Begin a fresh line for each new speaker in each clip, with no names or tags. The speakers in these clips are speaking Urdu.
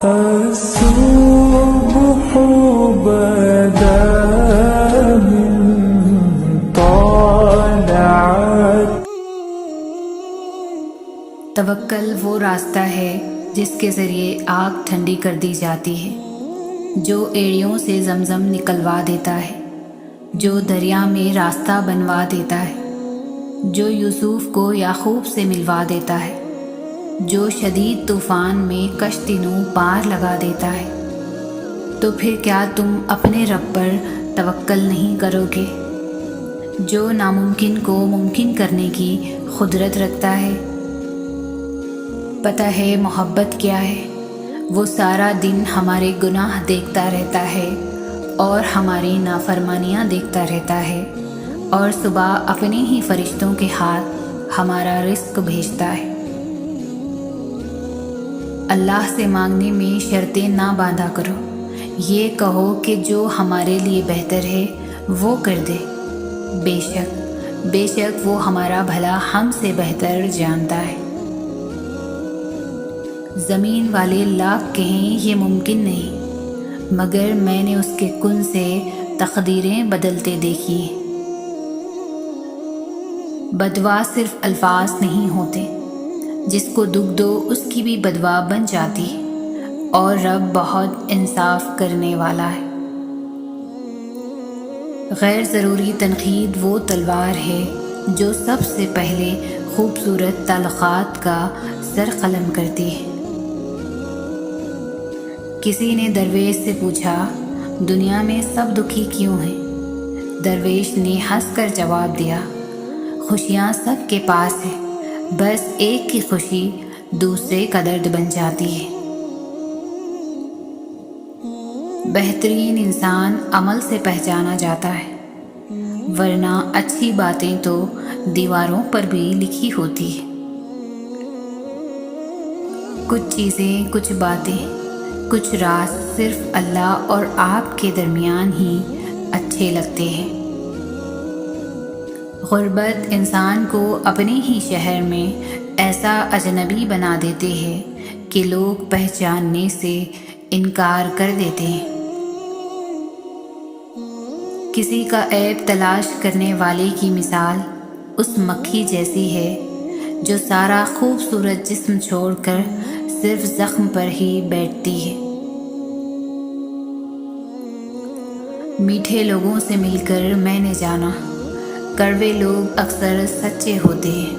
الصبح بدا من طلعت.
توکل وہ راستہ ہے جس کے ذریعے آگ ٹھنڈی کر دی جاتی ہے، جو ایڑیوں سے زمزم نکلوا دیتا ہے، جو دریا میں راستہ بنوا دیتا ہے، جو یوسف کو یعقوب سے ملوا دیتا ہے، جو شدید طوفان میں کشتی نو پار لگا دیتا ہے. تو پھر کیا تم اپنے رب پر توکل نہیں کرو گے، جو ناممکن کو ممکن کرنے کی قدرت رکھتا ہے؟ پتہ ہے محبت کیا ہے؟ وہ سارا دن ہمارے گناہ دیکھتا رہتا ہے اور ہماری نافرمانیاں دیکھتا رہتا ہے، اور صبح اپنے ہی فرشتوں کے ہاتھ ہمارا رزق بھیجتا ہے. اللہ سے مانگنے میں شرطیں نہ باندھا کرو، یہ کہو کہ جو ہمارے لیے بہتر ہے وہ کر دے. بے شک وہ ہمارا بھلا ہم سے بہتر جانتا ہے. زمین والے لاکھ کہیں یہ ممکن نہیں، مگر میں نے اس کے کن سے تقدیریں بدلتے دیکھی. بدوا صرف الفاظ نہیں ہوتے، جس کو دکھ دو اس کی بھی بدوا بن جاتی ہے، اور رب بہت انصاف کرنے والا ہے. غیر ضروری تنقید وہ تلوار ہے جو سب سے پہلے خوبصورت تعلقات کا سر قلم کرتی ہے. کسی نے درویش سے پوچھا، دنیا میں سب دکھی کیوں ہیں؟ درویش نے ہنس کر جواب دیا، خوشیاں سب کے پاس ہیں، بس ایک کی خوشی دوسرے کا درد بن جاتی ہے. بہترین انسان عمل سے پہچانا جاتا ہے، ورنہ اچھی باتیں تو دیواروں پر بھی لکھی ہوتی ہیں. کچھ چیزیں، کچھ باتیں، کچھ راز صرف اللہ اور آپ کے درمیان ہی اچھے لگتے ہیں. غربت انسان کو اپنے ہی شہر میں ایسا اجنبی بنا دیتے ہیں کہ لوگ پہچاننے سے انکار کر دیتے ہیں. کسی کا عیب تلاش کرنے والے کی مثال اس مکھی جیسی ہے جو سارا خوبصورت جسم چھوڑ کر صرف زخم پر ہی بیٹھتی ہے. میٹھے لوگوں سے مل کر میں نے جانا، کڑوے لوگ اکثر سچے ہوتے ہیں.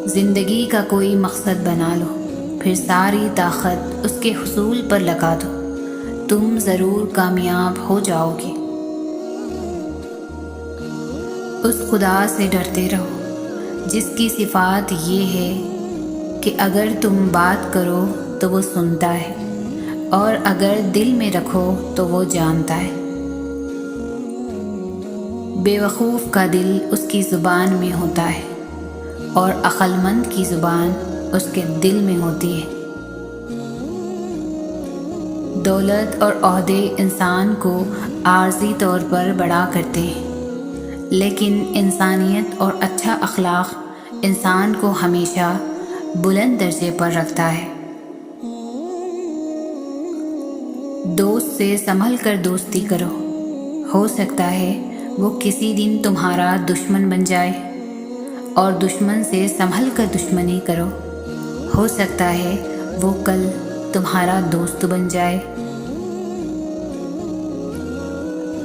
زندگی کا کوئی مقصد بنا لو، پھر ساری طاقت اس کے حصول پر لگا دو، تم ضرور کامیاب ہو جاؤ گے. اس خدا سے ڈرتے رہو جس کی صفات یہ ہے کہ اگر تم بات کرو تو وہ سنتا ہے، اور اگر دل میں رکھو تو وہ جانتا ہے. بے وقوف کا دل اس کی زبان میں ہوتا ہے، اور عقل مند کی زبان اس کے دل میں ہوتی ہے. دولت اور عہدے انسان کو عارضی طور پر بڑا کرتے ہیں، لیکن انسانیت اور اچھا اخلاق انسان کو ہمیشہ بلند درجے پر رکھتا ہے. دوست سے سنبھل کر دوستی کرو، ہو سکتا ہے وہ کسی دن تمہارا دشمن بن جائے، اور دشمن سے سنبھل کر دشمنی کرو، ہو سکتا ہے وہ کل تمہارا دوست بن جائے.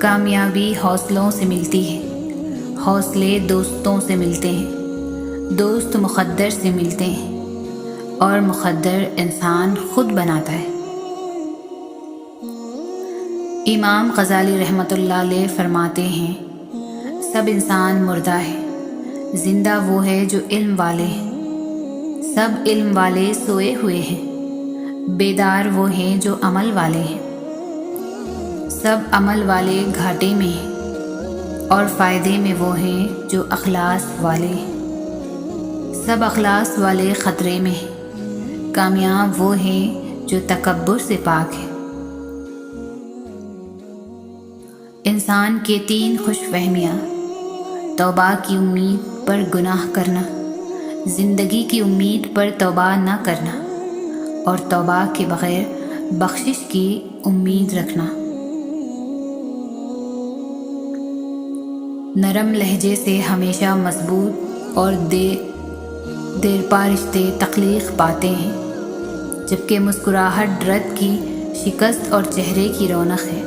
کامیابی حوصلوں سے ملتی ہے، حوصلے دوستوں سے ملتے ہیں، دوست مقدر سے ملتے ہیں، اور مقدر انسان خود بناتا ہے. امام غزالی رحمۃ اللہ علیہ فرماتے ہیں، سب انسان مردہ ہے، زندہ وہ ہے جو علم والے ہیں. سب علم والے سوئے ہوئے ہیں، بیدار وہ ہیں جو عمل والے ہیں. سب عمل والے گھاٹے میں ہیں، اور فائدے میں وہ ہیں جو اخلاص والے ہیں. سب اخلاص والے خطرے میں ہیں، کامیاب وہ ہیں جو تکبر سے پاک ہیں. انسان کے 3 خوش فہمیاں: توبہ کی امید پر گناہ کرنا، زندگی کی امید پر توبہ نہ کرنا اور توبہ کے بغیر بخشش کی امید رکھنا۔ نرم لہجے سے ہمیشہ مضبوط اور دیرپا رشتے تخلیق پاتے ہیں، جبکہ مسکراہٹ درد کی شکست اور چہرے کی رونق ہے۔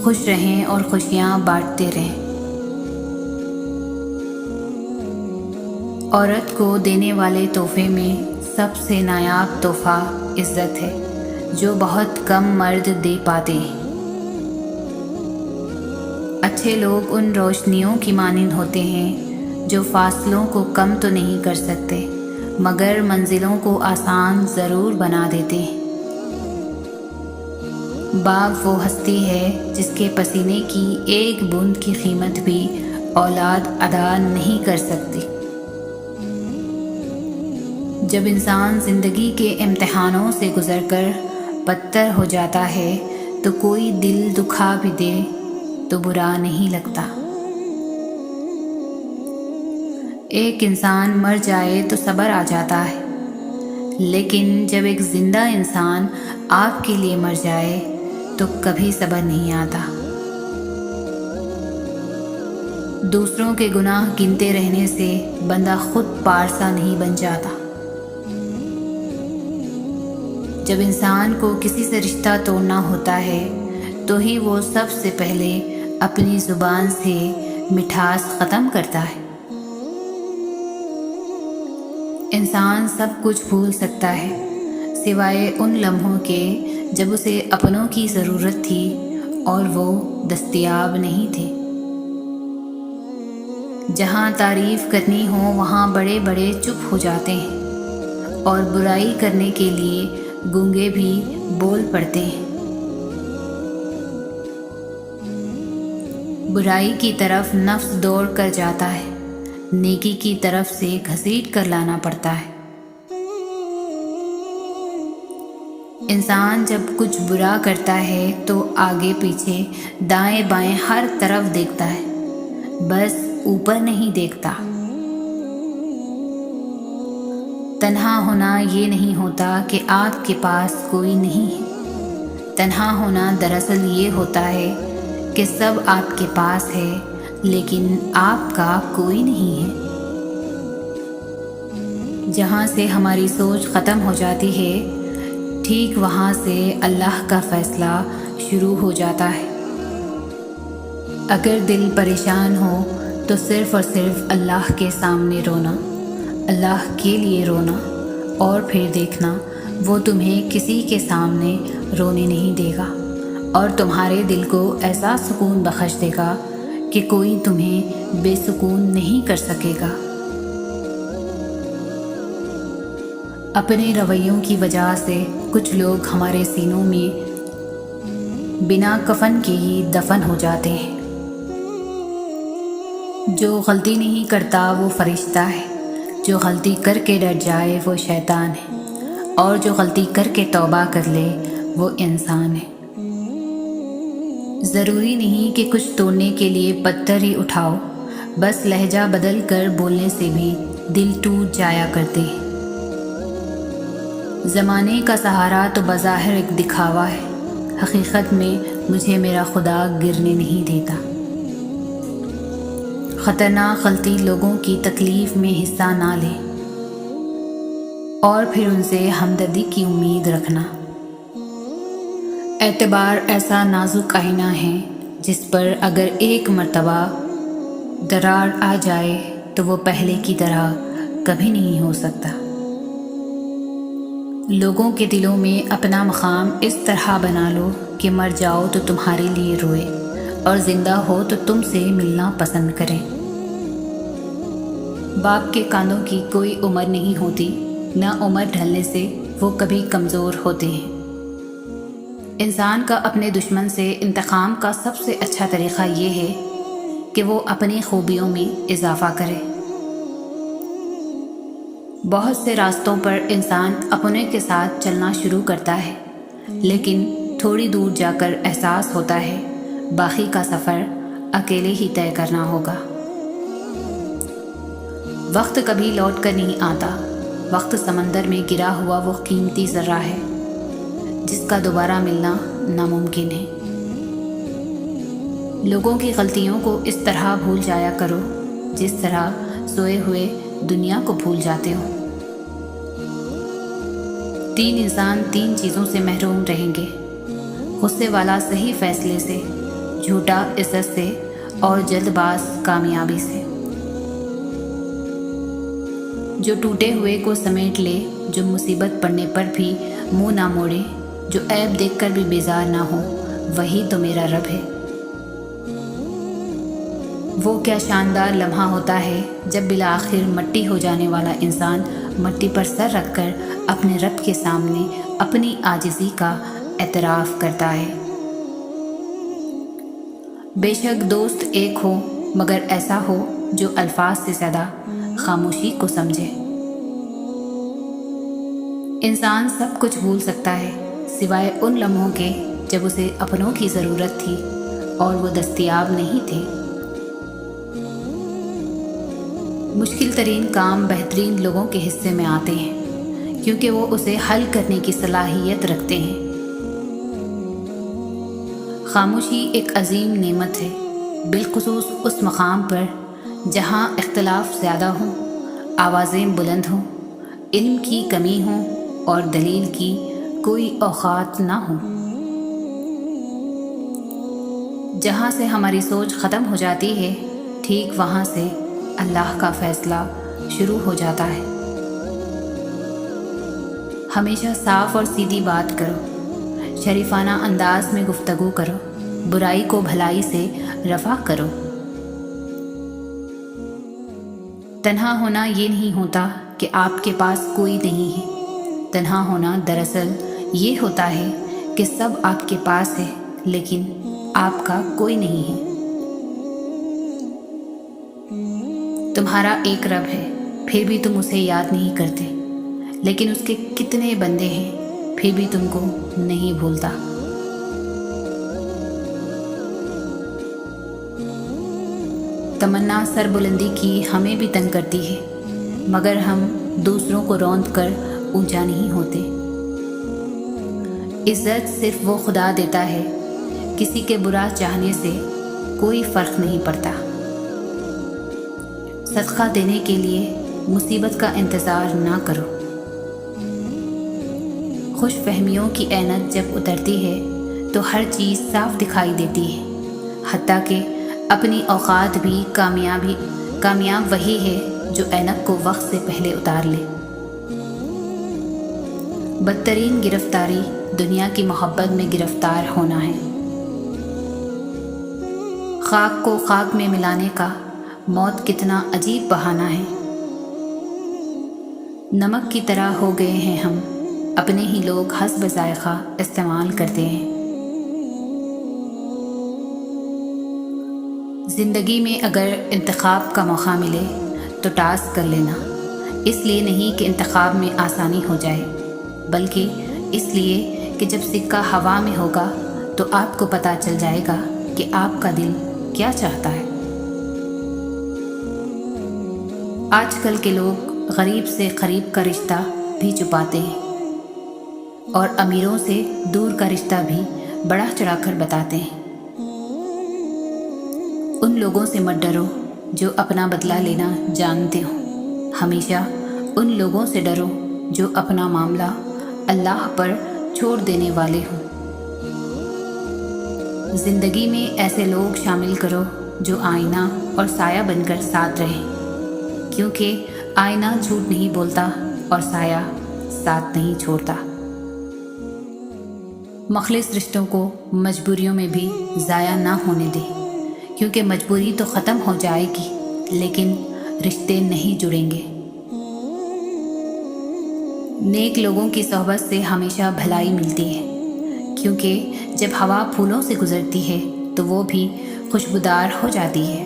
خوش رہیں اور خوشیاں بانٹتے رہیں۔ عورت کو دینے والے تحفے میں سب سے نایاب تحفہ عزت ہے، جو بہت کم مرد دے پاتے ہیں۔ اچھے لوگ ان روشنیوں کی مانند ہوتے ہیں جو فاصلوں کو کم تو نہیں کر سکتے مگر منزلوں کو آسان ضرور بنا دیتے ہیں۔ باپ وہ ہستی ہے جس کے پسینے کی ایک بوند کی قیمت بھی اولاد ادا نہیں کر سکتی۔ جب انسان زندگی کے امتحانوں سے گزر کر پتھر ہو جاتا ہے تو کوئی دل دکھا بھی دے تو برا نہیں لگتا۔ ایک انسان مر جائے تو صبر آ جاتا ہے، لیکن جب ایک زندہ انسان آپ کے لیے مر جائے تو کبھی صبر نہیں آتا۔ دوسروں کے گناہ گنتے رہنے سے بندہ خود پارسا نہیں بن جاتا۔ جب انسان کو کسی سے رشتہ توڑنا ہوتا ہے تو ہی وہ سب سے پہلے اپنی زبان سے مٹھاس ختم کرتا ہے۔ انسان سب کچھ بھول سکتا ہے سوائے ان لمحوں کے جب اسے اپنوں کی ضرورت تھی اور وہ دستیاب نہیں تھے۔ جہاں تعریف کرنی ہو وہاں بڑے بڑے چپ ہو جاتے ہیں اور برائی کرنے کے لیے گونگے بھی بول پڑتے ہیں۔ برائی کی طرف نفس دوڑ کر جاتا ہے، نیکی کی طرف سے گھسیٹ کر لانا پڑتا ہے۔ انسان جب کچھ برا کرتا ہے تو آگے پیچھے دائیں بائیں ہر طرف دیکھتا ہے، بس اوپر نہیں دیکھتا۔ تنہا ہونا یہ نہیں ہوتا کہ آپ کے پاس کوئی نہیں ہے، تنہا ہونا دراصل یہ ہوتا ہے کہ سب آپ کے پاس ہے لیکن آپ کا کوئی نہیں ہے۔ جہاں سے ہماری سوچ ختم ہو جاتی ہے ٹھیک وہاں سے اللہ کا فیصلہ شروع ہو جاتا ہے۔ اگر دل پریشان ہو تو صرف اور صرف اللہ کے سامنے رونا، اللہ کے لیے رونا، اور پھر دیکھنا وہ تمہیں کسی کے سامنے رونے نہیں دے گا اور تمہارے دل کو ایسا سکون بخش دے گا کہ کوئی تمہیں بے سکون نہیں کر سکے گا۔ اپنے رویوں کی وجہ سے کچھ لوگ ہمارے سینوں میں بنا کفن کے ہی دفن ہو جاتے ہیں۔ جو غلطی نہیں کرتا وہ فرشتہ ہے، جو غلطی کر کے ڈر جائے وہ شیطان ہے، اور جو غلطی کر کے توبہ کر لے وہ انسان ہے۔ ضروری نہیں کہ کچھ توڑنے کے لیے پتھر ہی اٹھاؤ، بس لہجہ بدل کر بولنے سے بھی دل ٹوٹ جایا کرتے ہیں۔ زمانے کا سہارا تو بظاہر ایک دکھاوا ہے، حقیقت میں مجھے میرا خدا گرنے نہیں دیتا۔ خطرناک غلطی لوگوں کی تکلیف میں حصہ نہ لے اور پھر ان سے ہمدردی کی امید رکھنا۔ اعتبار ایسا نازک آئینہ ہے جس پر اگر ایک مرتبہ درار آ جائے تو وہ پہلے کی طرح کبھی نہیں ہو سکتا۔ لوگوں کے دلوں میں اپنا مقام اس طرح بنا لو کہ مر جاؤ تو تمہارے لیے روئے اور زندہ ہو تو تم سے ملنا پسند کریں۔ باپ کے کانوں کی کوئی عمر نہیں ہوتی، نہ عمر ڈھلنے سے وہ کبھی کمزور ہوتے ہیں۔ انسان کا اپنے دشمن سے انتقام کا سب سے اچھا طریقہ یہ ہے کہ وہ اپنی خوبیوں میں اضافہ کرے۔ بہت سے راستوں پر انسان اپنے کے ساتھ چلنا شروع کرتا ہے، لیکن تھوڑی دور جا کر احساس ہوتا ہے باقی کا سفر اکیلے ہی طے کرنا ہوگا۔ وقت کبھی لوٹ کر نہیں آتا. وقت سمندر میں گرا ہوا وہ قیمتی ذرہ ہے جس کا دوبارہ ملنا ناممکن ہے. لوگوں کی غلطیوں کو اس طرح بھول جایا کرو جس طرح سوئے ہوئے دنیا کو بھول جاتے ہو. 3 انسان 3 چیزوں سے محروم رہیں گے: غصے والا صحیح فیصلے سے، جھوٹا عزت سے، اور جلد باز کامیابی سے. جو ٹوٹے ہوئے کو سمیٹ لے، جو مصیبت پڑنے پر بھی منہ نہ موڑے، جو عیب دیکھ کر بھی بیزار نہ ہو، وہی تو میرا رب ہے. وہ کیا شاندار لمحہ ہوتا ہے جب بالآخر مٹی ہو جانے والا انسان مٹی پر سر رکھ کر اپنے رب کے سامنے اپنی عاجزی کا اعتراف کرتا ہے. بے شک دوست ایک ہو، مگر ایسا ہو جو الفاظ سے زیادہ خاموشی کو سمجھے. انسان سب کچھ بھول سکتا ہے سوائے ان لمحوں کے جب اسے اپنوں کی ضرورت تھی اور وہ دستیاب نہیں تھے. مشکل ترین کام بہترین لوگوں کے حصے میں آتے ہیں کیونکہ وہ اسے حل کرنے کی صلاحیت رکھتے ہیں. خاموشی ایک عظیم نعمت ہے، بالخصوص اس مقام پر جہاں اختلاف زیادہ ہوں، آوازیں بلند ہوں، علم کی کمی ہوں اور دلیل کی کوئی اوقات نہ ہوں. جہاں سے ہماری سوچ ختم ہو جاتی ہے، ٹھیک وہاں سے اللہ کا فیصلہ شروع ہو جاتا ہے. ہمیشہ صاف اور سیدھی بات کرو، شریفانہ انداز میں گفتگو کرو، برائی کو بھلائی سے رفع کرو. تنہا ہونا یہ نہیں ہوتا کہ آپ کے پاس کوئی نہیں ہے. تنہا ہونا دراصل یہ ہوتا ہے کہ سب آپ کے پاس ہے لیکن آپ کا کوئی نہیں ہے. تمہارا ایک رب ہے، پھر بھی تم اسے یاد نہیں کرتے، لیکن اس کے کتنے بندے ہیں، پھر بھی تم کو نہیں بھولتا. تمنا سر بلندی کی ہمیں بھی تنگ کرتی ہے، مگر ہم دوسروں کو روند کر اونچا نہیں ہوتے. عزت صرف وہ خدا دیتا ہے، کسی کے برا چاہنے سے کوئی فرق نہیں پڑتا. صدقہ دینے کے لیے مصیبت کا انتظار نہ کرو. خوش فہمیوں کی عینت جب اترتی ہے تو ہر چیز صاف دکھائی دیتی ہے، حتیٰ کہ اپنی اوقات بھی. کامیاب وہی ہے جو عینک کو وقت سے پہلے اتار لے. بدترین گرفتاری دنیا کی محبت میں گرفتار ہونا ہے. خاک کو خاک میں ملانے کا موت کتنا عجیب بہانہ ہے. نمک کی طرح ہو گئے ہیں ہم، اپنے ہی لوگ حسب ذائقہ استعمال کرتے ہیں. زندگی میں اگر انتخاب کا موقع ملے تو ٹاس کر لینا، اس لیے نہیں کہ انتخاب میں آسانی ہو جائے، بلکہ اس لیے کہ جب سکہ ہوا میں ہوگا تو آپ کو پتہ چل جائے گا کہ آپ کا دل کیا چاہتا ہے. آج کل کے لوگ غریب سے قریب کا رشتہ بھی چھپاتے ہیں اور امیروں سے دور کا رشتہ بھی بڑا چڑھا کر بتاتے ہیں. ان لوگوں سے مت ڈرو جو اپنا بدلہ لینا جانتے ہو، ہمیشہ ان لوگوں سے ڈرو جو اپنا معاملہ اللہ پر چھوڑ دینے والے ہوں. زندگی میں ایسے لوگ شامل کرو جو آئینہ اور سایہ بن کر ساتھ رہیں، کیونکہ آئینہ جھوٹ نہیں بولتا اور سایہ ساتھ نہیں چھوڑتا. مخلص رشتوں کو مجبوریوں میں بھی ضائع نہ ہونے دے، کیونکہ مجبوری تو ختم ہو جائے گی لیکن رشتے نہیں جڑیں گے. نیک لوگوں کی صحبت سے ہمیشہ بھلائی ملتی ہے، کیونکہ جب ہوا پھولوں سے گزرتی ہے تو وہ بھی خوشبودار ہو جاتی ہے.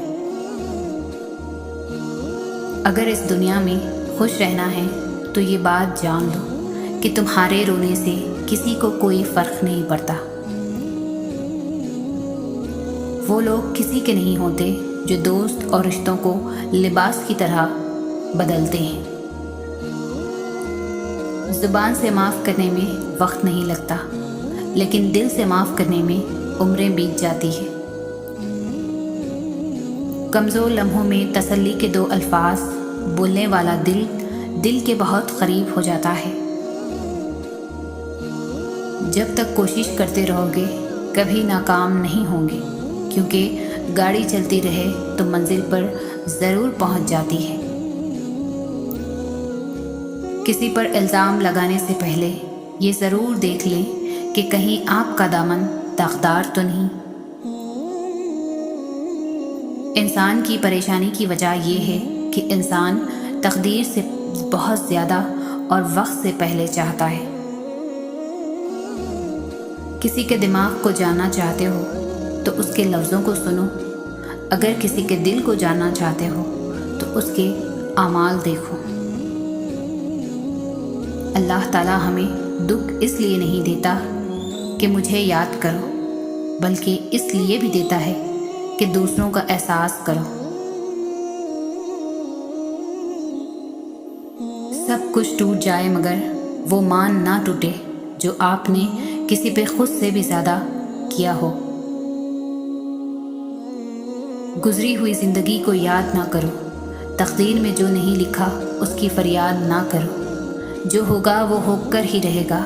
اگر اس دنیا میں خوش رہنا ہے تو یہ بات جان لو کہ تمہارے رونے سے کسی کو کوئی فرق نہیں پڑتا. وہ لوگ کسی کے نہیں ہوتے جو دوست اور رشتوں کو لباس کی طرح بدلتے ہیں۔ زبان سے معاف کرنے میں وقت نہیں لگتا، لیکن دل سے معاف کرنے میں عمریں بیت جاتی ہے۔ کمزور لمحوں میں تسلی کے 2 الفاظ بولنے والا دل کے بہت قریب ہو جاتا ہے۔ جب تک کوشش کرتے رہو گے کبھی ناکام نہیں ہوں گے، کیونکہ گاڑی چلتی رہے تو منزل پر ضرور پہنچ جاتی ہے۔ کسی پر الزام لگانے سے پہلے یہ ضرور دیکھ لیں کہ کہیں آپ کا دامن داغدار تو نہیں۔ انسان کی پریشانی کی وجہ یہ ہے کہ انسان تقدیر سے بہت زیادہ اور وقت سے پہلے چاہتا ہے۔ کسی کے دماغ کو جاننا چاہتے ہو تو اس کے لفظوں کو سنو، اگر کسی کے دل کو جاننا چاہتے ہو تو اس کے اعمال دیکھو۔ اللہ تعالیٰ ہمیں دکھ اس لیے نہیں دیتا کہ مجھے یاد کرو، بلکہ اس لیے بھی دیتا ہے کہ دوسروں کا احساس کرو۔ سب کچھ ٹوٹ جائے مگر وہ مان نہ ٹوٹے جو آپ نے کسی پہ خود سے بھی زیادہ کیا ہو۔ گزری ہوئی زندگی کو یاد نہ کرو، تقدیر میں جو نہیں لکھا اس کی فریاد نہ کرو۔ جو ہوگا وہ ہو کر ہی رہے گا،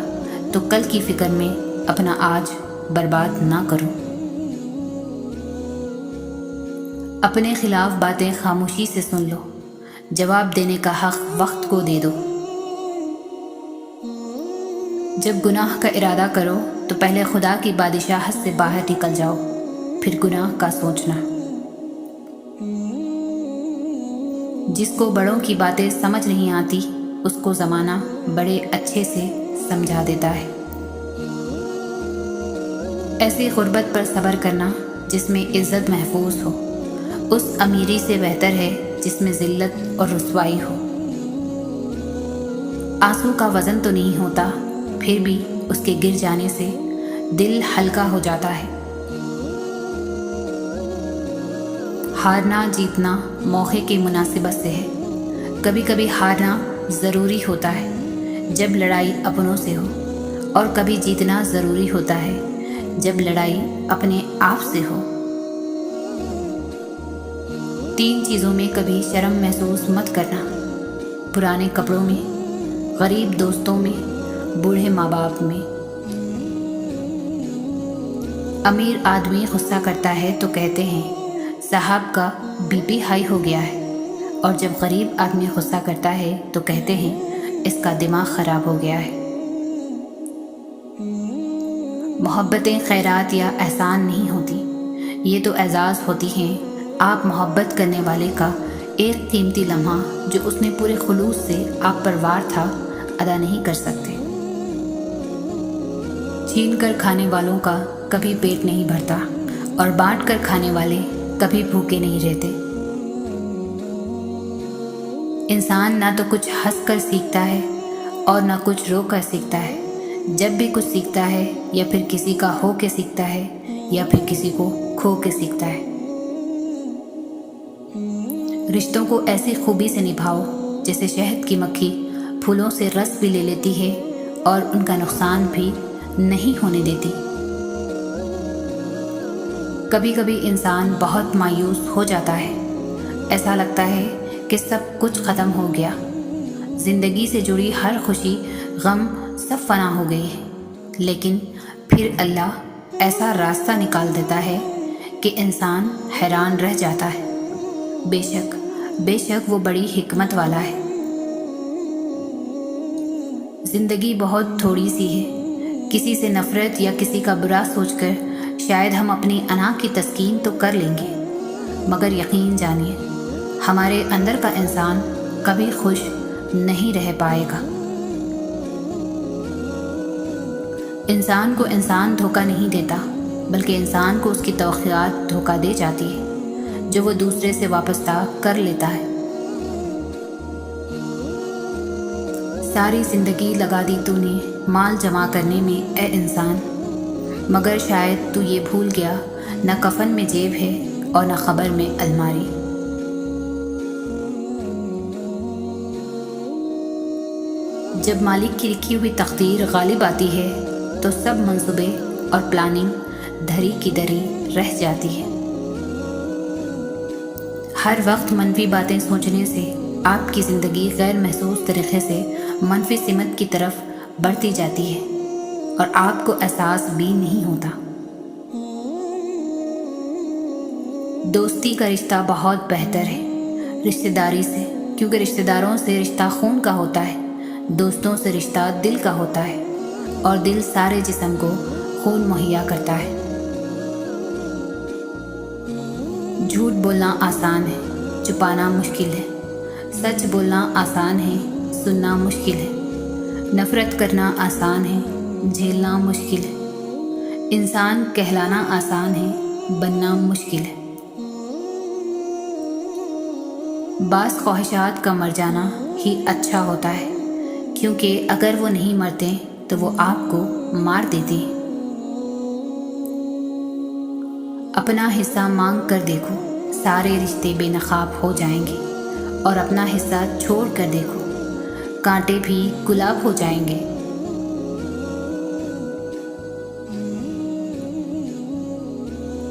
تو کل کی فکر میں اپنا آج برباد نہ کرو۔ اپنے خلاف باتیں خاموشی سے سن لو، جواب دینے کا حق وقت کو دے دو۔ جب گناہ کا ارادہ کرو تو پہلے خدا کی بادشاہت سے باہر نکل جاؤ، پھر گناہ کا سوچنا۔ جس کو بڑوں کی باتیں سمجھ نہیں آتی اس کو زمانہ بڑے اچھے سے سمجھا دیتا ہے۔ ایسی غربت پر صبر کرنا جس میں عزت محفوظ ہو، اس امیری سے بہتر ہے جس میں ذلت اور رسوائی ہو۔ آنسو کا وزن تو نہیں ہوتا، پھر بھی اس کے گر جانے سے دل ہلکا ہو جاتا ہے۔ ہارنا جیتنا موقع کی مناسبت سے ہے۔ کبھی کبھی ہارنا ضروری ہوتا ہے جب لڑائی اپنوں سے ہو، اور کبھی جیتنا ضروری ہوتا ہے جب لڑائی اپنے آپ سے ہو۔ 3 چیزوں میں کبھی شرم محسوس مت کرنا: پرانے کپڑوں میں، غریب دوستوں میں، بوڑھے ماں باپ میں۔ امیر آدمی غصہ کرتا ہے تو کہتے ہیں صاحب کا بی پی ہائی ہو گیا ہے، اور جب غریب آدمی غصہ کرتا ہے تو کہتے ہیں اس کا دماغ خراب ہو گیا ہے۔ محبتیں خیرات یا احسان نہیں ہوتی، یہ تو اعزاز ہوتی ہیں۔ آپ محبت کرنے والے کا ایک قیمتی لمحہ جو اس نے پورے خلوص سے آپ پر وار تھا ادا نہیں کر سکتے۔ چھین کر کھانے والوں کا کبھی پیٹ نہیں بھرتا، اور بانٹ کر کھانے والے کبھی بھوکے نہیں رہتے۔ انسان نہ تو کچھ ہنس کر سیکھتا ہے اور نہ کچھ رو کر سیکھتا ہے۔ جب بھی کچھ سیکھتا ہے یا پھر کسی کا ہو کے سیکھتا ہے یا پھر کسی کو کھو کے سیکھتا ہے۔ رشتوں کو ایسی خوبی سے نبھاؤ جیسے شہد کی مکھی پھولوں سے رس بھی لے لیتی ہے اور ان کا نقصان بھی نہیں ہونے دیتی۔ کبھی کبھی انسان بہت مایوس ہو جاتا ہے، ایسا لگتا ہے کہ سب کچھ ختم ہو گیا، زندگی سے جڑی ہر خوشی غم سب فنا ہو گئی ہے۔ لیکن پھر اللہ ایسا راستہ نکال دیتا ہے کہ انسان حیران رہ جاتا ہے۔ بے شک وہ بڑی حکمت والا ہے۔ زندگی بہت تھوڑی سی ہے، کسی سے نفرت یا کسی کا برا سوچ کر شاید ہم اپنی انا کی تسکین تو کر لیں گے، مگر یقین جانیے ہمارے اندر کا انسان کبھی خوش نہیں رہ پائے گا۔ انسان کو انسان دھوکہ نہیں دیتا، بلکہ انسان کو اس کی توقعات دھوکہ دے جاتی ہے جو وہ دوسرے سے وابستہ کر لیتا ہے۔ ساری زندگی لگا دی تو نے مال جمع کرنے میں اے انسان، مگر شاید تو یہ بھول گیا نہ کفن میں جیب ہے اور نہ قبر میں الماری۔ جب مالک کی لکھی ہوئی تقدیر غالب آتی ہے تو سب منصوبے اور پلاننگ دھری کی دھری رہ جاتی ہے۔ ہر وقت منفی باتیں سوچنے سے آپ کی زندگی غیر محسوس طریقے سے منفی سمت کی طرف بڑھتی جاتی ہے اور آپ کو احساس بھی نہیں ہوتا۔ دوستی کا رشتہ بہت بہتر ہے رشتہ داری سے، کیونکہ رشتہ داروں سے رشتہ خون کا ہوتا ہے، دوستوں سے رشتہ دل کا ہوتا ہے اور دل سارے جسم کو خون مہیا کرتا ہے۔ جھوٹ بولنا آسان ہے، چھپانا مشکل ہے۔ سچ بولنا آسان ہے، سننا مشکل ہے۔ نفرت کرنا آسان ہے، جھیلنا مشکل ہے۔ انسان کہلانا آسان ہے، بننا مشکل ہے۔ بعض خواہشات کا مر جانا ہی اچھا ہوتا ہے، کیونکہ اگر وہ نہیں مرتے تو وہ آپ کو مار دیتے ہیں۔ اپنا حصہ مانگ کر دیکھو، سارے رشتے بے نقاب ہو جائیں گے، اور اپنا حصہ چھوڑ کر دیکھو، کانٹے بھی گلاب ہو جائیں گے۔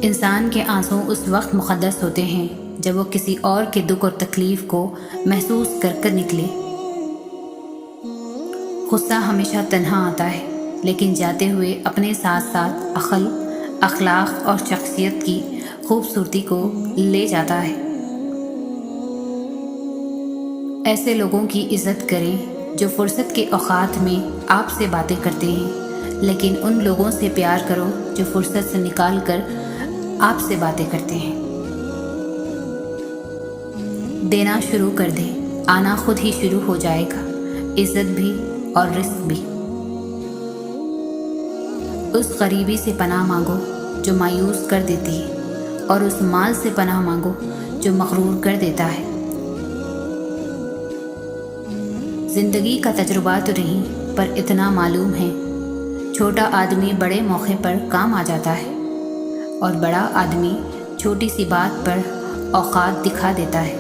انسان کے آنسو اس وقت مقدس ہوتے ہیں جب وہ کسی اور کے دکھ اور تکلیف کو محسوس کر کر نکلے۔ غصہ ہمیشہ تنہا آتا ہے، لیکن جاتے ہوئے اپنے ساتھ ساتھ عقل، اخلاق اور شخصیت کی خوبصورتی کو لے جاتا ہے۔ ایسے لوگوں کی عزت کریں جو فرصت کے اوقات میں آپ سے باتیں کرتے ہیں، لیکن ان لوگوں سے پیار کرو جو فرصت سے نکال کر آپ سے باتیں کرتے ہیں۔ دینا شروع کر دیں، آنا خود ہی شروع ہو جائے گا، عزت بھی اور رزق بھی۔ اس غریبی سے پناہ مانگو جو مایوس کر دیتی ہے، اور اس مال سے پناہ مانگو جو مغرور کر دیتا ہے۔ زندگی کا تجربہ تو نہیں، پر اتنا معلوم ہے، چھوٹا آدمی بڑے موقع پر کام آ جاتا ہے، اور بڑا آدمی چھوٹی سی بات پر اوقات دکھا دیتا ہے۔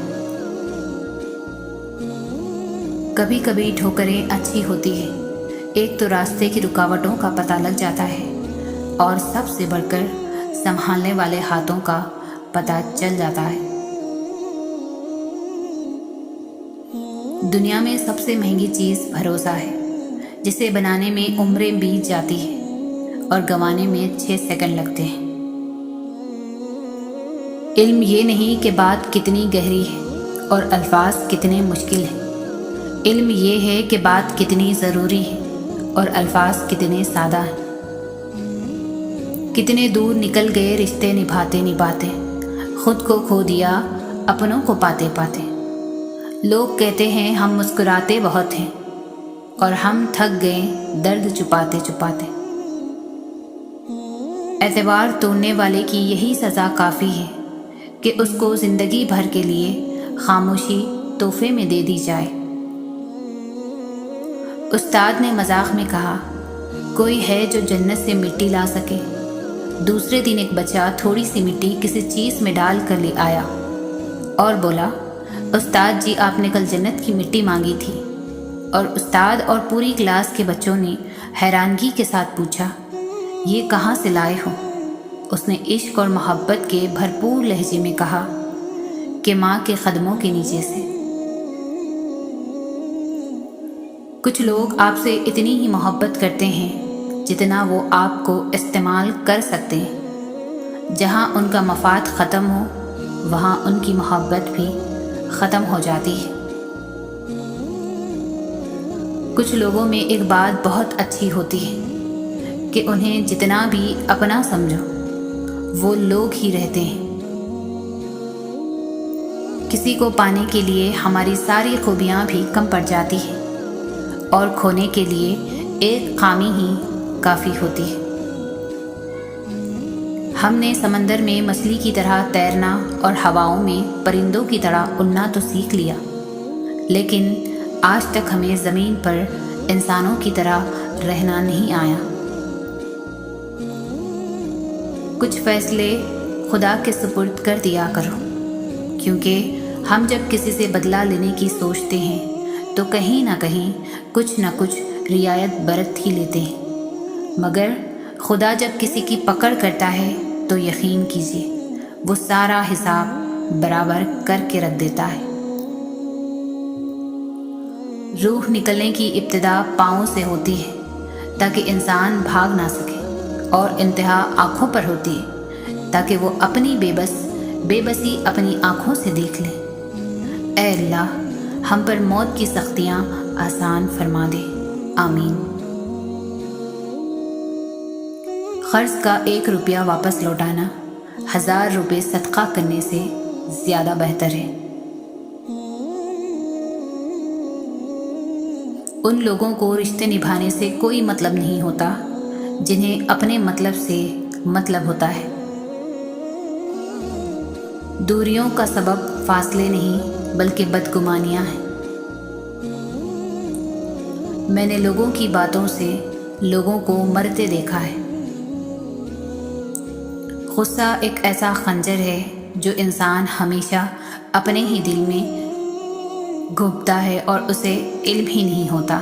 کبھی کبھی ٹھوکریں اچھی ہوتی ہے، ایک تو راستے کی رکاوٹوں کا پتہ لگ جاتا ہے، اور سب سے بڑھ کر سنبھالنے والے ہاتھوں کا پتہ چل جاتا ہے۔ دنیا میں سب سے مہنگی چیز بھروسہ ہے، جسے بنانے میں عمریں بیت جاتی ہیں اور گنوانے میں 6 سیکنڈ لگتے ہیں۔ علم یہ نہیں کہ بات کتنی گہری ہے اور الفاظ کتنے مشکل ہیں، علم یہ ہے کہ بات کتنی ضروری ہے اور الفاظ کتنے سادہ ہیں۔ کتنے دور نکل گئے رشتے نبھاتے نبھاتے، خود کو کھو دیا اپنوں کو پاتے پاتے۔ لوگ کہتے ہیں ہم مسکراتے بہت ہیں، اور ہم تھک گئے درد چھپاتے چھپاتے۔ اعتبار توڑنے والے کی یہی سزا کافی ہے کہ اس کو زندگی بھر کے لیے خاموشی تحفے میں دے دی جائے۔ استاد نے مذاق میں کہا، کوئی ہے جو جنت سے مٹی لا سکے؟ دوسرے دن ایک بچہ تھوڑی سی مٹی کسی چیز میں ڈال کر لے آیا اور بولا، استاد جی آپ نے کل جنت کی مٹی مانگی تھی۔ اور استاد اور پوری کلاس کے بچوں نے حیرانگی کے ساتھ پوچھا، یہ کہاں سے لائے ہو؟ اس نے عشق اور محبت کے بھرپور لہجے میں کہا کہ ماں کے قدموں کے نیچے سے۔ کچھ لوگ آپ سے اتنی ہی محبت کرتے ہیں جتنا وہ آپ کو استعمال کر سکتے ہیں۔ جہاں ان کا مفاد ختم ہو، وہاں ان کی محبت بھی ختم ہو جاتی ہے۔ کچھ لوگوں میں ایک بات بہت اچھی ہوتی ہے کہ انہیں جتنا بھی اپنا سمجھو، وہ لوگ ہی رہتے ہیں۔ کسی کو پانے کے لیے ہماری ساری خوبیاں بھی کم پڑ جاتی ہیں، اور کھونے کے لیے ایک خامی ہی کافی ہوتی ہے۔ ہم نے سمندر میں مچھلی کی طرح تیرنا اور ہواؤں میں پرندوں کی طرح اڑنا تو سیکھ لیا، لیکن آج تک ہمیں زمین پر انسانوں کی طرح رہنا نہیں آیا۔ کچھ فیصلے خدا کے سپرد کر دیا کرو، کیونکہ ہم جب کسی سے بدلہ لینے کی سوچتے ہیں تو کہیں نہ کچھ رعایت برت ہی لیتے ہیں، مگر خدا جب کسی کی پکڑ کرتا ہے تو یقین کیجیے وہ سارا حساب برابر کر کے رکھ دیتا ہے۔ روح نکلنے کی ابتدا پاؤں سے ہوتی ہے تاکہ انسان بھاگ نہ سکے، اور انتہا آنکھوں پر ہوتی ہے تاکہ وہ اپنی بے بسی اپنی آنکھوں سے دیکھ لے۔ اے اللہ، ہم پر موت کی سختیاں آسان فرما دے، آمین۔ قرض کا 1 روپیہ واپس لوٹانا 1000 روپے صدقہ کرنے سے زیادہ بہتر ہے۔ ان لوگوں کو رشتے نبھانے سے کوئی مطلب نہیں ہوتا جنہیں اپنے مطلب سے مطلب ہوتا ہے۔ دوریوں کا سبب فاصلے نہیں بلکہ بدگمانیاں ہیں۔ میں نے لوگوں کی باتوں سے لوگوں کو مرتے دیکھا ہے۔ غصہ ایک ایسا خنجر ہے جو انسان ہمیشہ اپنے ہی دل میں گھونپتا ہے اور اسے علم ہی نہیں ہوتا۔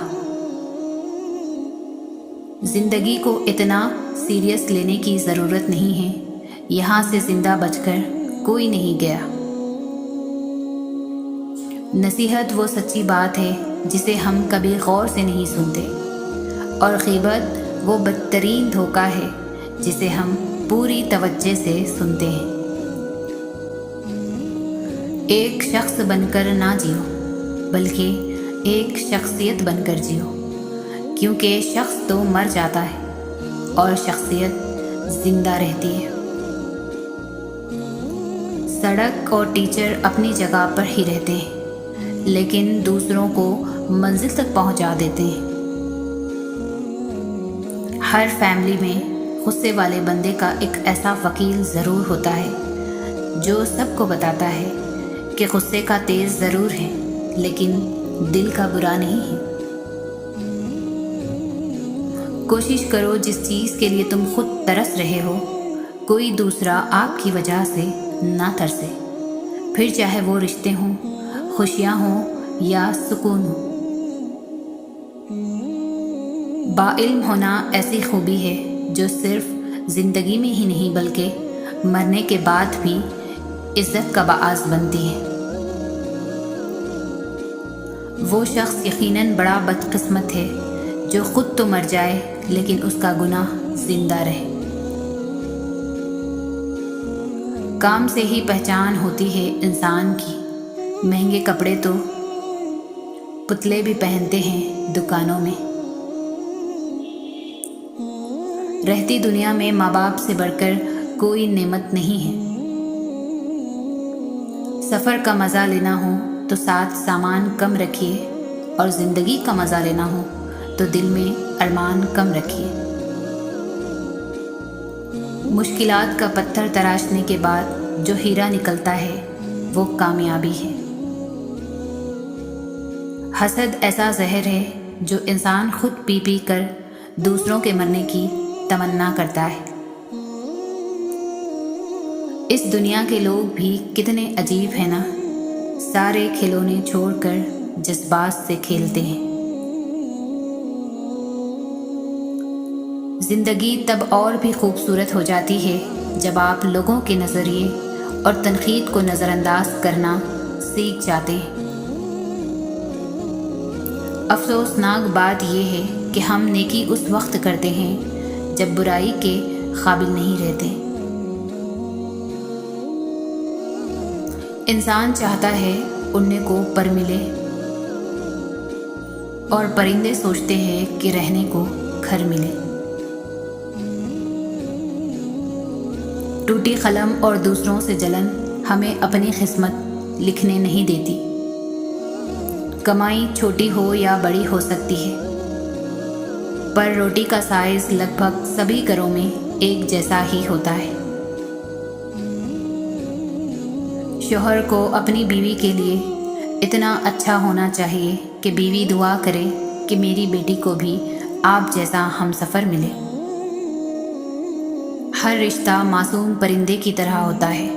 زندگی کو اتنا سیریس لینے کی ضرورت نہیں ہے، یہاں سے زندہ بچ کر کوئی نہیں گیا۔ نصیحت وہ سچی بات ہے جسے ہم کبھی غور سے نہیں سنتے، اور غیبت وہ بدترین دھوکہ ہے جسے ہم پوری توجہ سے سنتے ہیں۔ ایک شخص بن کر نہ جیو بلکہ ایک شخصیت بن کر جیو، کیونکہ شخص تو مر جاتا ہے اور شخصیت زندہ رہتی ہے۔ سڑک اور ٹیچر اپنی جگہ پر ہی رہتے ہیں لیکن دوسروں کو منزل تک پہنچا دیتے ہیں۔ ہر فیملی میں غصے والے بندے کا ایک ایسا وکیل ضرور ہوتا ہے جو سب کو بتاتا ہے کہ غصے کا تیز ضرور ہے لیکن دل کا برا نہیں ہے۔ کوشش کرو جس چیز کے لیے تم خود ترس رہے ہو کوئی دوسرا آپ کی وجہ سے نہ ترسے، پھر چاہے وہ رشتے ہوں، خوشیاں ہوں یا سکون ہو۔ باعلم ہونا ایسی خوبی ہے جو صرف زندگی میں ہی نہیں بلکہ مرنے کے بعد بھی عزت کا باعث بنتی ہے۔ وہ شخص یقیناً بڑا بدقسمت ہے جو خود تو مر جائے لیکن اس کا گناہ زندہ رہے۔ کام سے ہی پہچان ہوتی ہے انسان کی، مہنگے کپڑے تو پتلے بھی پہنتے ہیں دکانوں میں۔ رہتی دنیا میں ماں باپ سے بڑھ کر کوئی نعمت نہیں ہے۔ سفر کا مزہ لینا ہو تو ساتھ سامان کم رکھیے، اور زندگی کا مزہ لینا ہو تو دل میں ارمان کم رکھیے۔ مشکلات کا پتھر تراشنے کے بعد جو ہیرا نکلتا ہے وہ کامیابی ہے۔ حسد ایسا زہر ہے جو انسان خود پی پی کر دوسروں کے مرنے کی تمنا کرتا ہے۔ اس دنیا کے لوگ بھی کتنے عجیب ہیں نا، سارے کھلونے چھوڑ کر جذبات سے کھیلتے ہیں۔ زندگی تب اور بھی خوبصورت ہو جاتی ہے جب آپ لوگوں کے نظریے اور تنقید کو نظر انداز کرنا سیکھ جاتے ہیں۔ افسوسناک بات یہ ہے کہ ہم نیکی اس وقت کرتے ہیں جب برائی کے قابل نہیں رہتے۔ انسان چاہتا ہے اڑنے کو پر ملے، اور پرندے سوچتے ہیں کہ رہنے کو گھر ملے۔ ٹوٹی قلم اور دوسروں سے جلن ہمیں اپنی قسمت لکھنے نہیں دیتی۔ کمائی چھوٹی ہو یا بڑی ہو سکتی ہے، پر روٹی کا سائز لگ بھگ سبھی گھروں میں ایک جیسا ہی ہوتا ہے۔ شوہر کو اپنی بیوی کے لیے اتنا اچھا ہونا چاہیے کہ بیوی دعا کرے کہ میری بیٹی کو بھی آپ جیسا ہم سفر ملے۔ ہر رشتہ معصوم پرندے کی طرح ہوتا ہے،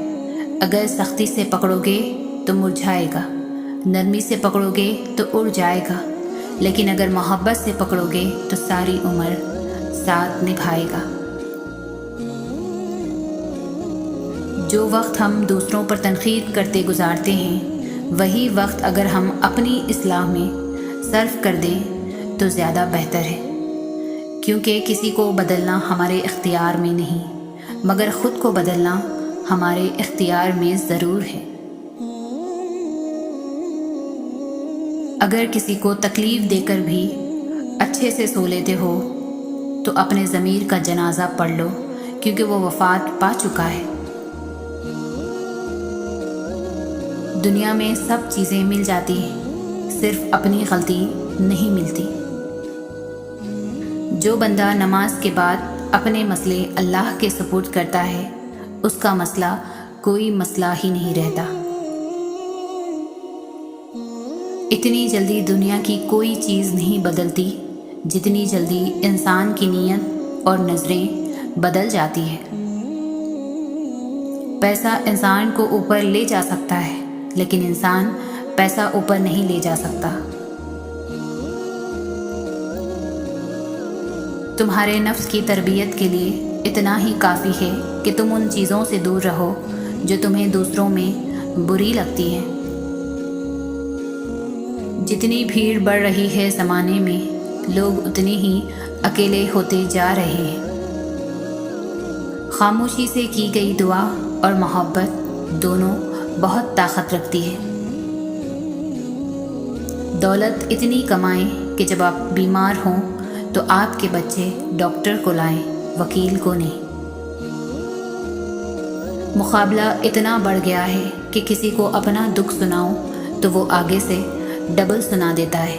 اگر سختی سے پکڑو گے تو مرجھائے گا، نرمی سے پکڑو گے تو اڑ جائے گا، لیکن اگر محبت سے پکڑو گے تو ساری عمر ساتھ نبھائے گا۔ جو وقت ہم دوسروں پر تنقید کرتے گزارتے ہیں، وہی وقت اگر ہم اپنی اصلاح میں صرف کر دیں تو زیادہ بہتر ہے، کیونکہ کسی کو بدلنا ہمارے اختیار میں نہیں، مگر خود کو بدلنا ہمارے اختیار میں ضرور ہے۔ اگر کسی کو تکلیف دے کر بھی اچھے سے سو لیتے ہو تو اپنے ضمیر کا جنازہ پڑھ لو، کیونکہ وہ وفات پا چکا ہے۔ دنیا میں سب چیزیں مل جاتی ہیں، صرف اپنی غلطی نہیں ملتی۔ جو بندہ نماز کے بعد اپنے مسئلے اللہ کے سپرد کرتا ہے، اس کا مسئلہ کوئی مسئلہ ہی نہیں رہتا۔ اتنی جلدی دنیا کی کوئی چیز نہیں بدلتی جتنی جلدی انسان کی نیت اور نظریں بدل جاتی ہے۔ پیسہ انسان کو اوپر لے جا سکتا ہے، لیکن انسان پیسہ اوپر نہیں لے جا سکتا۔ تمہارے نفس کی تربیت کے لیے اتنا ہی کافی ہے کہ تم ان چیزوں سے دور رہو جو تمہیں دوسروں میں بری لگتی ہیں۔ جتنی بھیڑ بڑھ رہی ہے زمانے میں، لوگ اتنے ہی اکیلے ہوتے جا رہے ہیں۔ خاموشی سے کی گئی دعا اور محبت دونوں بہت طاقت رکھتی ہے۔ دولت اتنی کمائیں کہ جب آپ بیمار ہوں تو آپ کے بچے ڈاکٹر کو لائیں، وکیل کو نہیں۔ مقابلہ اتنا بڑھ گیا ہے کہ کسی کو اپنا دکھ سناؤ تو وہ آگے سے ڈبل سنا دیتا ہے۔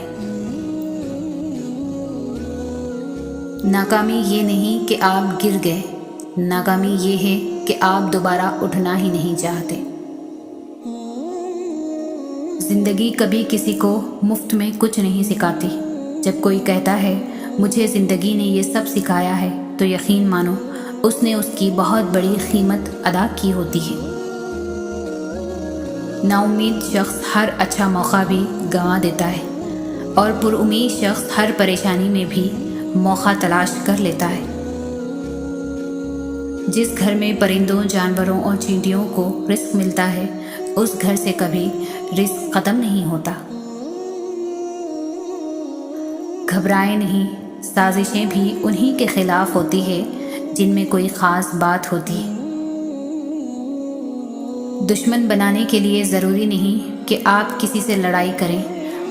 ناکامی یہ نہیں کہ آپ گر گئے، ناکامی یہ ہے کہ آپ دوبارہ اٹھنا ہی نہیں چاہتے۔ زندگی کبھی کسی کو مفت میں کچھ نہیں سکھاتی۔ جب کوئی کہتا ہے مجھے زندگی نے یہ سب سکھایا ہے، تو یقین مانو اس نے اس کی بہت بڑی قیمت ادا کی ہوتی ہے۔ نا امید شخص ہر اچھا موقع بھی گنوا دیتا ہے، اور پر امید شخص ہر پریشانی میں بھی موقع تلاش کر لیتا ہے۔ جس گھر میں پرندوں، جانوروں اور چینٹیوں کو رزق ملتا ہے، اس گھر سے کبھی رزق ختم نہیں ہوتا۔ گھبرائے نہیں، سازشیں بھی انہی کے خلاف ہوتی ہے جن میں کوئی خاص بات ہوتی ہے۔ دشمن بنانے کے لیے ضروری نہیں کہ آپ کسی سے لڑائی کریں،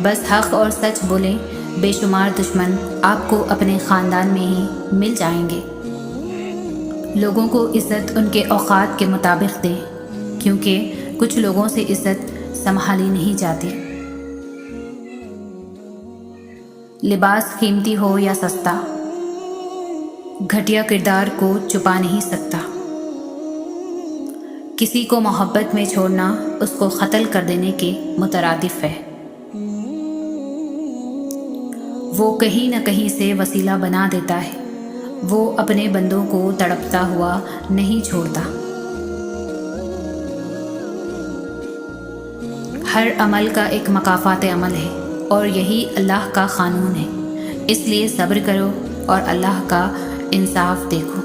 بس حق اور سچ بولیں۔ بے شمار دشمن آپ کو اپنے خاندان میں ہی مل جائیں گے۔ لوگوں کو عزت ان کے اوقات کے مطابق دیں، کیونکہ کچھ لوگوں سے عزت سنبھالی نہیں جاتی۔ لباس قیمتی ہو یا سستا، گھٹیا کردار کو چھپا نہیں سکتا۔ کسی کو محبت میں چھوڑنا اس کو قتل کر دینے کے مترادف ہے۔ وہ کہیں نہ کہیں سے وسیلہ بنا دیتا ہے، وہ اپنے بندوں کو تڑپتا ہوا نہیں چھوڑتا۔ ہر عمل کا ایک مکافات عمل ہے، اور یہی اللہ کا قانون ہے۔ اس لیے صبر کرو اور اللہ کا انصاف دیکھو۔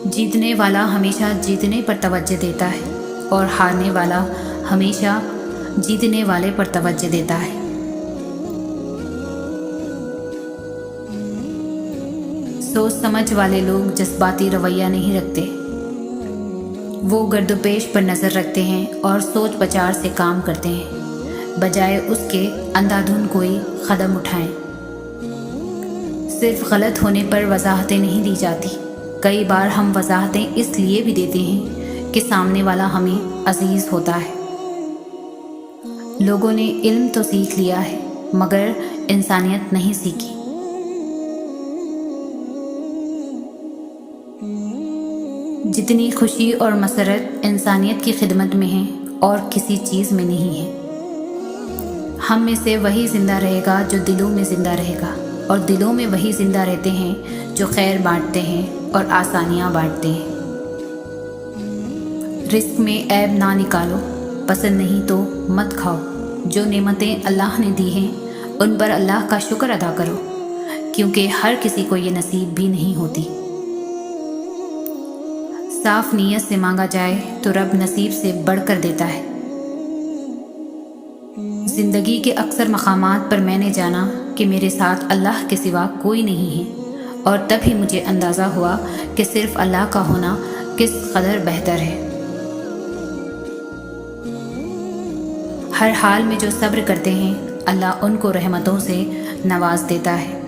جیتنے والا ہمیشہ جیتنے پر توجہ دیتا ہے، اور ہارنے والا ہمیشہ جیتنے والے پر توجہ دیتا ہے۔ سوچ سمجھ والے لوگ جذباتی رویہ نہیں رکھتے، وہ گرد و پیش پر نظر رکھتے ہیں اور سوچ بچار سے کام کرتے ہیں، بجائے اس کے اندھا دھند کوئی قدم اٹھائیں۔ صرف غلط ہونے پر وضاحتیں نہیں دی جاتی، کئی بار ہم وضاحتیں اس لیے بھی دیتے ہیں کہ سامنے والا ہمیں عزیز ہوتا ہے۔ لوگوں نے علم تو سیکھ لیا ہے، مگر انسانیت نہیں سیکھی۔ جتنی خوشی اور مسرت انسانیت کی خدمت میں ہے اور کسی چیز میں نہیں ہے۔ ہم میں سے وہی زندہ رہے گا جو دلوں میں زندہ رہے گا، اور دلوں میں وہی زندہ رہتے ہیں جو خیر بانٹتے ہیں اور آسانیاں بانٹتے ہیں۔ رزق میں عیب نہ نکالو، پسند نہیں تو مت کھاؤ۔ جو نعمتیں اللہ نے دی ہیں ان پر اللہ کا شکر ادا کرو، کیونکہ ہر کسی کو یہ نصیب بھی نہیں ہوتی۔ صاف نیت سے مانگا جائے تو رب نصیب سے بڑھ کر دیتا ہے۔ زندگی کے اکثر مقامات پر میں نے جانا کہ میرے ساتھ اللہ کے سوا کوئی نہیں ہے، اور تب ہی مجھے اندازہ ہوا کہ صرف اللہ کا ہونا کس قدر بہتر ہے۔ ہر حال میں جو صبر کرتے ہیں اللہ ان کو رحمتوں سے نواز دیتا ہے۔